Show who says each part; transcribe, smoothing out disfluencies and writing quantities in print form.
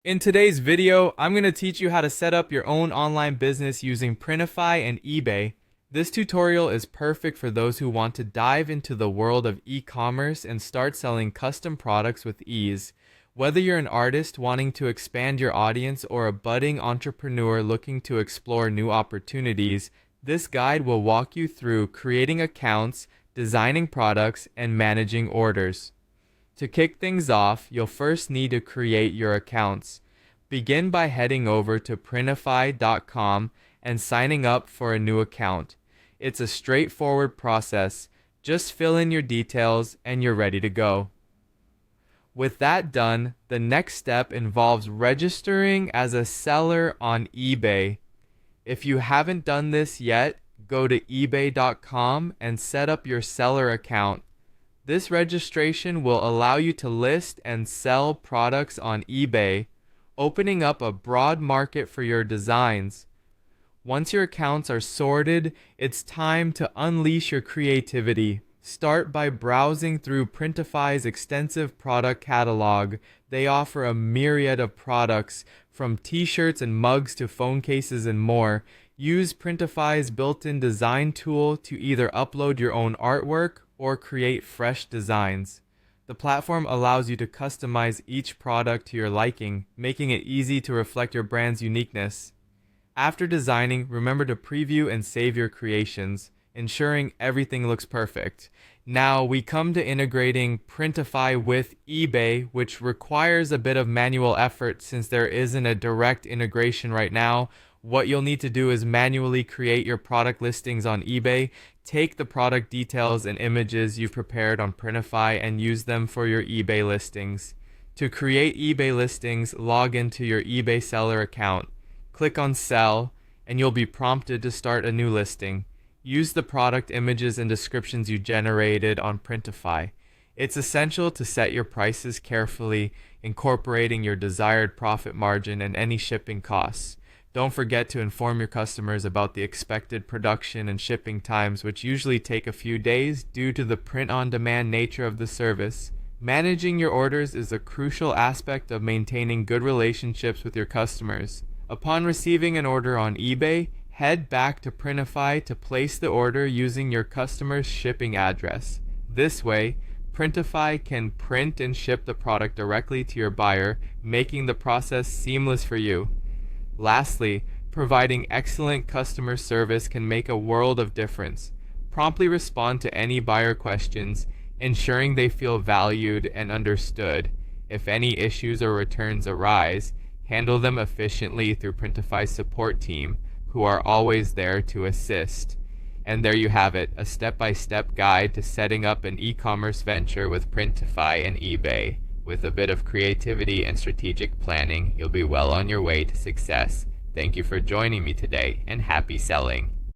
Speaker 1: In today's video, I'm going to teach you how to set up your own online business using Printify and eBay. This tutorial is perfect for those who want to dive into the world of e-commerce and start selling custom products with ease. Whether you're an artist wanting to expand your audience or a budding entrepreneur looking to explore new opportunities, this guide will walk you through creating accounts, designing products, and managing orders. To kick things off, you'll first need to create your accounts. Begin by heading over to printify.com and signing up for a new account. It's a straightforward process. Just fill in your details and you're ready to go. With that done, the next step involves registering as a seller on eBay. If you haven't done this yet, go to ebay.com and set up your seller account. This registration will allow you to list and sell products on eBay, opening up a broad market for your designs. Once your accounts are sorted, it's time to unleash your creativity. Start by browsing through Printify's extensive product catalog. They offer a myriad of products, from t-shirts and mugs to phone cases and more. Use Printify's built-in design tool to either upload your own artwork or create fresh designs. The platform allows you to customize each product to your liking, making it easy to reflect your brand's uniqueness. After designing, remember to preview and save your creations, ensuring everything looks perfect. Now we come to integrating Printify with eBay, which requires a bit of manual effort since there isn't a direct integration right now. What you'll need to do is manually create your product listings on eBay, take the product details and images you've prepared on Printify and use them for your eBay listings. To create eBay listings, log into your eBay seller account. Click on Sell, and you'll be prompted to start a new listing. Use the product images and descriptions you generated on Printify. It's essential to set your prices carefully, incorporating your desired profit margin and any shipping costs. Don't forget to inform your customers about the expected production and shipping times, which usually take a few days due to the print-on-demand nature of the service. Managing your orders is a crucial aspect of maintaining good relationships with your customers. Upon receiving an order on eBay, head back to Printify to place the order using your customer's shipping address. This way, Printify can print and ship the product directly to your buyer, making the process seamless for you. Lastly, providing excellent customer service can make a world of difference. Promptly respond to any buyer questions, ensuring they feel valued and understood. If any issues or returns arise, handle them efficiently through Printify's support team, who are always there to assist. And there you have it, a step-by-step guide to setting up an e-commerce venture with Printify and eBay. With a bit of creativity and strategic planning, you'll be well on your way to success. Thank you for joining me today, and happy selling.